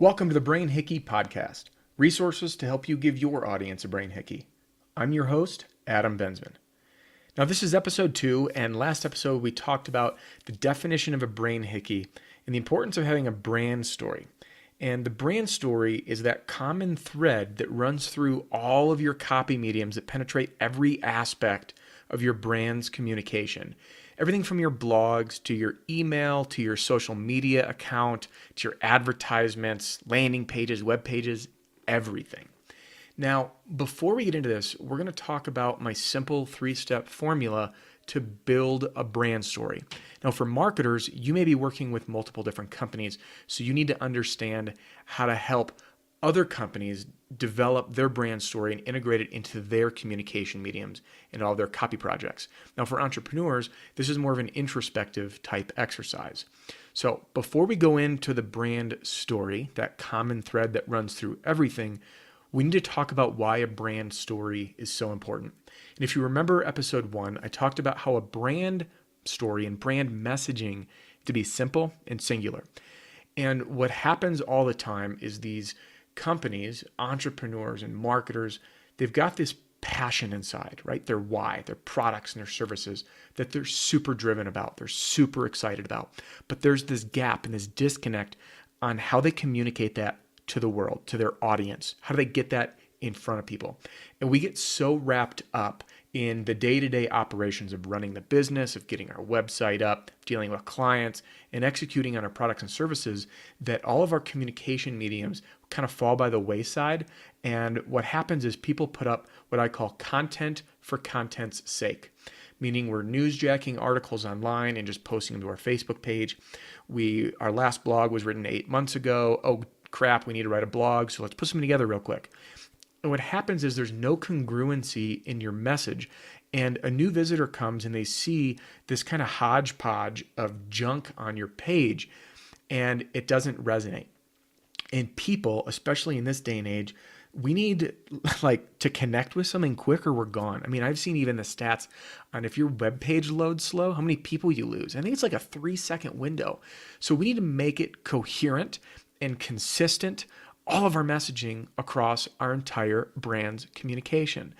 Welcome to the Brain Hickey podcast, resources to help you give your audience a brain hickey. I'm your host, Adam Bensman. Now, this is episode 2, and last episode we talked about the definition of a brain hickey and the importance of having a brand story. And the brand story is that common thread that runs through all of your copy mediums that penetrate every aspect of your brand's communication. Everything from your blogs to your email to your social media account to your advertisements, landing pages, web pages, everything. Now, before we get into this, we're going to talk about my simple 3-step formula to build a brand story. Now, for marketers, you may be working with multiple different companies, so you need to understand how to help other companies develop their brand story and integrate it into their communication mediums and all their copy projects. Now, for entrepreneurs, this is more of an introspective type exercise. So before we go into the brand story, that common thread that runs through everything, we need to talk about why a brand story is so important. And if you remember episode 1, I talked about how a brand story and brand messaging to be simple and singular. And what happens all the time is these companies, entrepreneurs and marketers, they've got this passion inside, right? Their why, their products and their services that they're super driven about, they're super excited about. But there's this gap and this disconnect on how they communicate that to the world, to their audience. How do they get that in front of people? And we get so wrapped up in the day-to-day operations of running the business, of getting our website up, dealing with clients, and executing on our products and services that all of our communication mediums kind of fall by the wayside. And what happens is people put up what I call content for content's sake, meaning we're newsjacking articles online and just posting them to our Facebook page. Our last blog was written 8 months ago. Oh crap, we need to write a blog, so let's put something together real quick. And what happens is there's no congruency in your message, and a new visitor comes and they see this kind of hodgepodge of junk on your page, and it doesn't resonate. And people, especially in this day and age, we need to connect with something quick or we're gone. I mean, I've seen even the stats on if your web page loads slow, how many people you lose. I think it's like a 3-second window. So we need to make it coherent and consistent, all of our messaging across our entire brand's communication.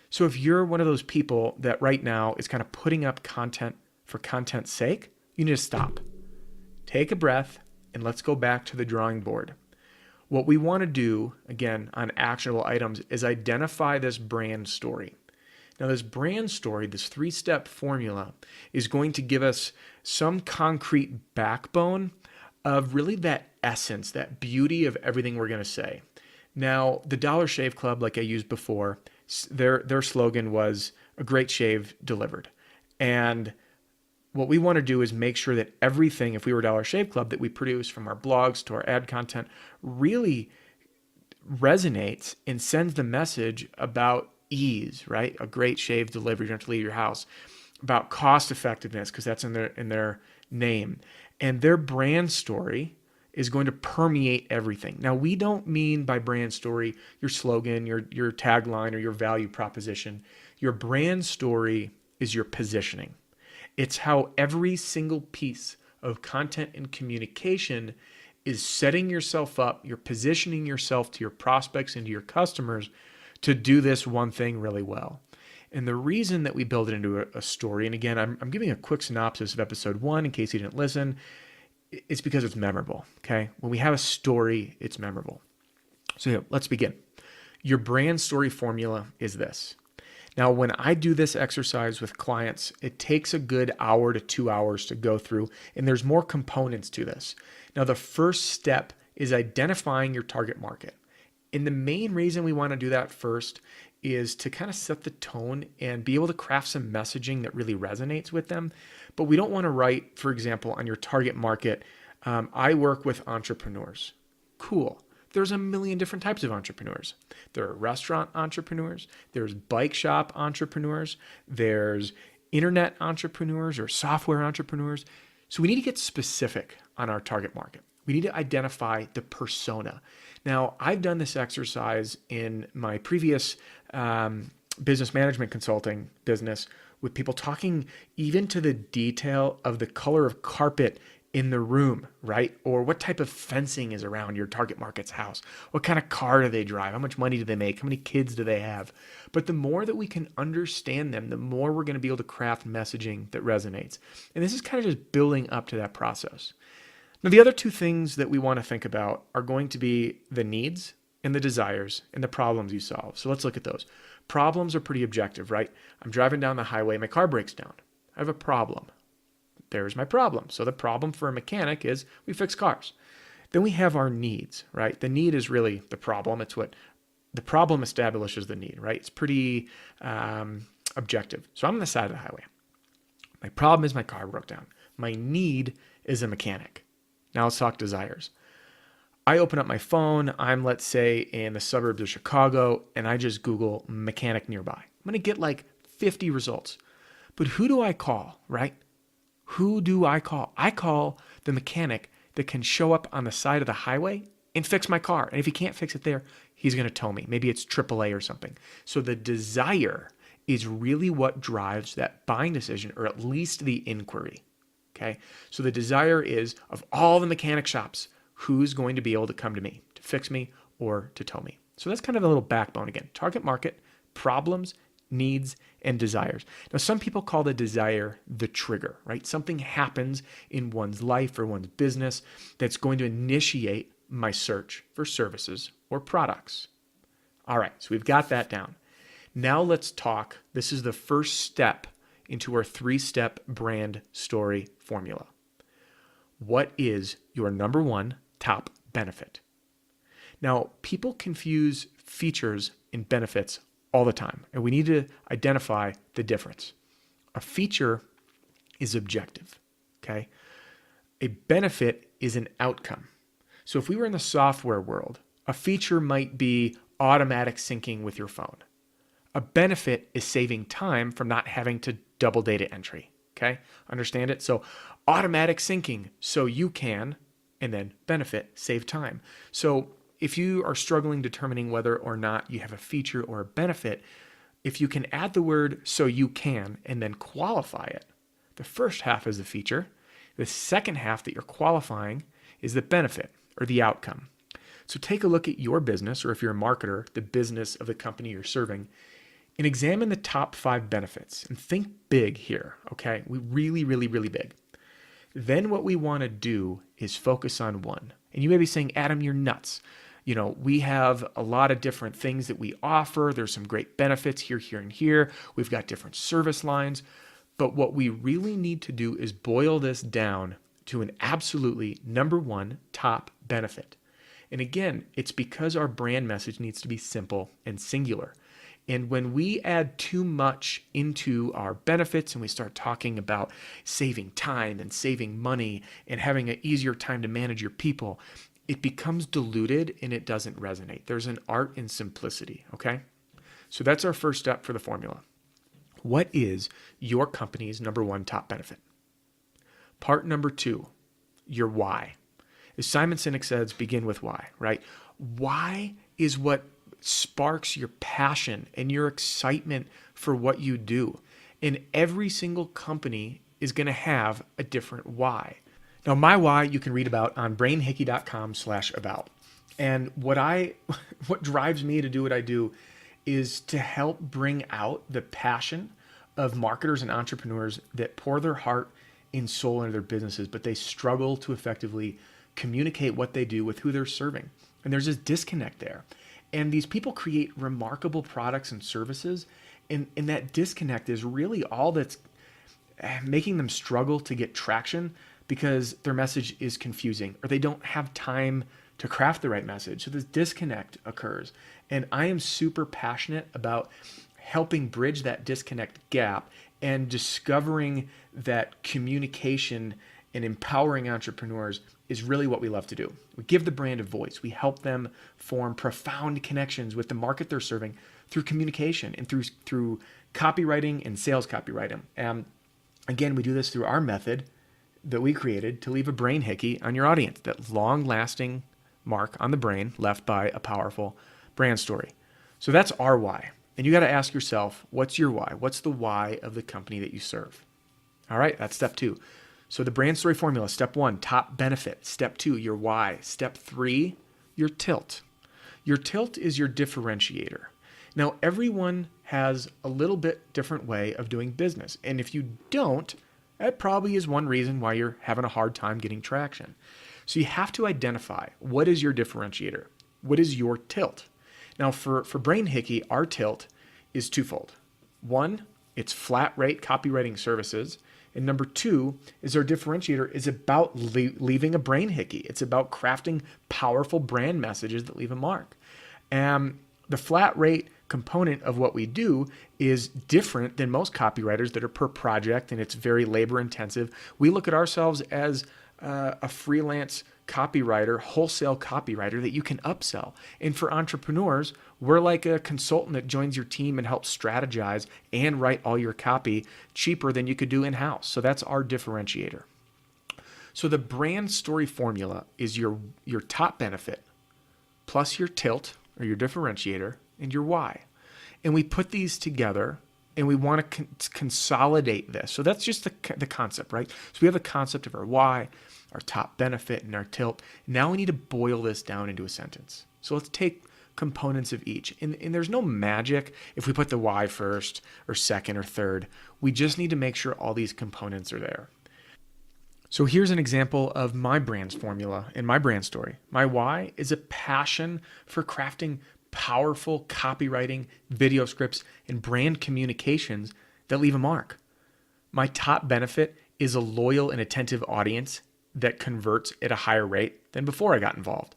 So if you're one of those people that right now is kind of putting up content for content's sake, you need to stop. Take a breath and let's go back to the drawing board. What we want to do, again, on actionable items is identify this brand story. Now, this brand story, this 3-step formula, is going to give us some concrete backbone of really that essence, that beauty of everything we're going to say. Now, the Dollar Shave Club, like I used before, their slogan was a great shave delivered. And what we want to do is make sure that everything, if we were Dollar Shave Club, that we produce from our blogs to our ad content really resonates and sends the message about ease, right? A great shave delivered, you don't have to leave your house. About cost effectiveness, because that's in their name. And their brand story is going to permeate everything. Now, we don't mean by brand story your slogan, your tagline, or your value proposition. Your brand story is your positioning. It's how every single piece of content and communication is setting yourself up, you're positioning yourself to your prospects and to your customers to do this one thing really well. And the reason that we build it into a story, and again, I'm giving a quick synopsis of episode 1 in case you didn't listen, it's because it's memorable, okay? When we have a story, it's memorable. So yeah, let's begin. Your brand story formula is this. Now, when I do this exercise with clients, it takes a good hour to 2 hours to go through, and there's more components to this. Now, the first step is identifying your target market. And the main reason we want to do that first is to kind of set the tone and be able to craft some messaging that really resonates with them. But we don't want to write, for example, on your target market, I work with entrepreneurs. Cool. There's a million different types of entrepreneurs. There are restaurant entrepreneurs. There's bike shop entrepreneurs. There's internet entrepreneurs or software entrepreneurs. So we need to get specific on our target market. We need to identify the persona. Now, I've done this exercise in my previous business management consulting business with people talking even to the detail of the color of carpet in the room, right? Or what type of fencing is around your target market's house? What kind of car do they drive? How much money do they make? How many kids do they have? But the more that we can understand them, the more we're going to be able to craft messaging that resonates. And this is kind of just building up to that process. Now, the other two things that we want to think about are going to be the needs and the desires and the problems you solve. So let's look at those. Problems are pretty objective, right? I'm driving down the highway, my car breaks down. I have a problem. There's my problem. So the problem for a mechanic is we fix cars. Then we have our needs, right? The need is really the problem. It's what the problem establishes the need, right? It's pretty objective. So I'm on the side of the highway. My problem is my car broke down. My need is a mechanic. Now let's talk desires. I open up my phone. I'm, let's say, in the suburbs of Chicago, and I just Google mechanic nearby. I'm going to get like 50 results. But who do I call, right? Who do I call? I call the mechanic that can show up on the side of the highway and fix my car. And if he can't fix it there, he's going to tow me. Maybe it's AAA or something. So the desire is really what drives that buying decision, or at least the inquiry. Okay. So the desire is, of all the mechanic shops, who's going to be able to come to me to fix me or to tow me? So that's kind of a little backbone again. Target market, problems, needs, and desires. Now, some people call the desire the trigger, right? Something happens in one's life or one's business that's going to initiate my search for services or products. All right, so we've got that down. Now let's talk. This is the first step into our 3-step brand story formula. What is your number one top benefit? Now, people confuse features and benefits all the time, and we need to identify the difference. A feature is objective, okay? A benefit is an outcome. So if we were in the software world, a feature might be automatic syncing with your phone. A benefit is saving time from not having to double data entry, okay? Understand it? So automatic syncing, so you can, and then benefit, save time. So if you are struggling determining whether or not you have a feature or a benefit, if you can add the word "so you can" and then qualify it, the first half is the feature. The second half that you're qualifying is the benefit or the outcome. So take a look at your business, or if you're a marketer, the business of the company you're serving, and examine the top 5 benefits and think big here, okay? We really, really, really big. Then what we want to do is focus on one. And you may be saying, Adam, you're nuts. You know, we have a lot of different things that we offer. There's some great benefits here, here, and here. We've got different service lines. But what we really need to do is boil this down to an absolutely number one top benefit. And again, it's because our brand message needs to be simple and singular. And when we add too much into our benefits and we start talking about saving time and saving money and having an easier time to manage your people, it becomes diluted and it doesn't resonate. There's an art in simplicity, okay? So that's our first step for the formula. What is your company's number one top benefit? Part number 2, your why. As Simon Sinek says, begin with why, right? Why is what sparks your passion and your excitement for what you do. And every single company is going to have a different why. Now, my why you can read about on brainhickey.com/about. And what drives me to do what I do is to help bring out the passion of marketers and entrepreneurs that pour their heart and soul into their businesses, but they struggle to effectively communicate what they do with who they're serving. And there's this disconnect there. And these people create remarkable products and services. And that disconnect is really all that's making them struggle to get traction because their message is confusing or they don't have time to craft the right message. So this disconnect occurs. And I am super passionate about helping bridge that disconnect gap and discovering that communication and empowering entrepreneurs is really what we love to do. We give the brand a voice. We help them form profound connections with the market they're serving through communication and through copywriting and sales copywriting. Again, we do this through our method that we created to leave a brain hickey on your audience, that long-lasting mark on the brain left by a powerful brand story. So that's our why. And you got to ask yourself, what's your why? What's the why of the company that you serve? All right, that's step 2. So the brand story formula, step 1, top benefit. Step 2, your why. Step 3, your tilt. Your tilt is your differentiator. Now, everyone has a little bit different way of doing business. And if you don't, that probably is one reason why you're having a hard time getting traction. So you have to identify, what is your differentiator? What is your tilt? Now, for Brain Hickey, our tilt is twofold. 1, it's flat rate copywriting services. And number 2 is our differentiator is about leaving a brain hickey. It's about crafting powerful brand messages that leave a mark. And the flat rate component of what we do is different than most copywriters that are per project, and it's very labor intensive. We look at ourselves as a freelance copywriter, wholesale copywriter that you can upsell. And for entrepreneurs, we're like a consultant that joins your team and helps strategize and write all your copy cheaper than you could do in-house. So that's our differentiator. So the brand story formula is your top benefit plus your tilt or your differentiator and your why. And we put these together and we want to consolidate this. So that's just the concept, right? So we have a concept of our why, our top benefit, and our tilt. Now we need to boil this down into a sentence. So let's take components of each. And there's no magic if we put the why first or second or third. We just need to make sure all these components are there. So here's an example of my brand's formula and my brand story. My why is a passion for crafting powerful copywriting, video scripts, and brand communications that leave a mark. My top benefit is a loyal and attentive audience that converts at a higher rate than before I got involved.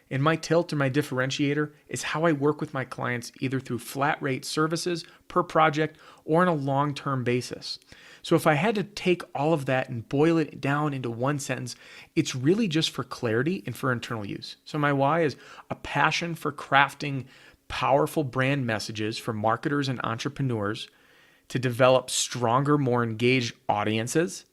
And my tilt or my differentiator is how I work with my clients either through flat rate services per project or on a long-term basis. So if I had to take all of that and boil it down into one sentence, it's really just for clarity and for internal use. So my why is a passion for crafting powerful brand messages for marketers and entrepreneurs to develop stronger, more engaged audiences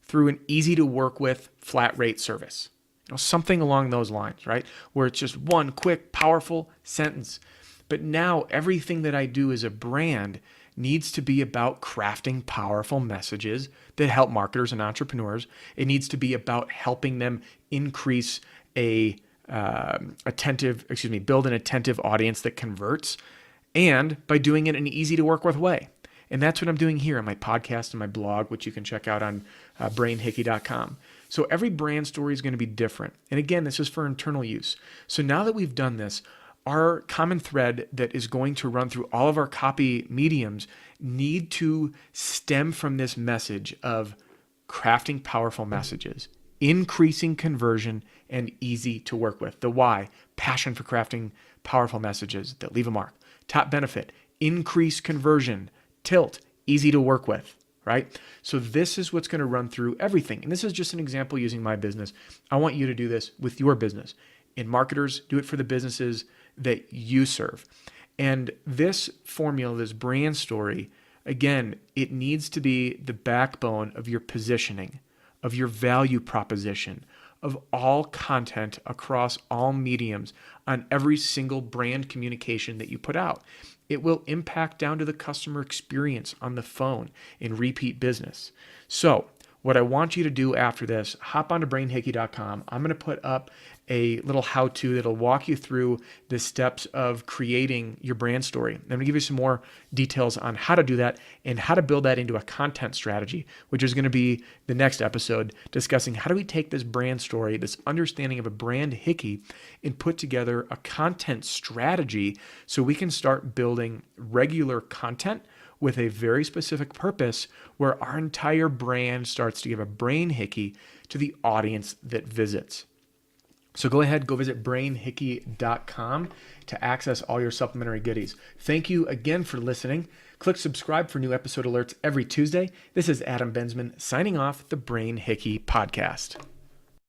through an easy to work with flat rate service. Something along those lines, right? Where it's just one quick, powerful sentence. But now everything that I do as a brand needs to be about crafting powerful messages that help marketers and entrepreneurs. It needs to be about helping them increase build an attentive audience that converts, and by doing it in an easy to work with way. And that's what I'm doing here on my podcast and my blog, which you can check out on brainhickey.com. So every brand story is going to be different. And again, this is for internal use. So now that we've done this, our common thread that is going to run through all of our copy mediums need to stem from this message of crafting powerful messages, increasing conversion, and easy to work with. The why, passion for crafting powerful messages that leave a mark. Top benefit, increase conversion. Tilt, easy to work with, right? So this is what's going to run through everything. And this is just an example using my business. I want you to do this with your business. And marketers, do it for the businesses that you serve. And this formula, this brand story, again, it needs to be the backbone of your positioning, of your value proposition, of all content across all mediums on every single brand communication that you put out. It will impact down to the customer experience on the phone in repeat business. So what I want you to do after this, hop onto brainhickey.com. I'm going to put up a little how-to that'll walk you through the steps of creating your brand story. I'm going to give you some more details on how to do that and how to build that into a content strategy, which is going to be the next episode, discussing how do we take this brand story, this understanding of a brand hickey, and put together a content strategy so we can start building regular content with a very specific purpose where our entire brand starts to give a brain hickey to the audience that visits. So go ahead, go visit brainhickey.com to access all your supplementary goodies. Thank you again for listening. Click subscribe for new episode alerts every Tuesday. This is Adam Bensman signing off the Brain Hickey podcast.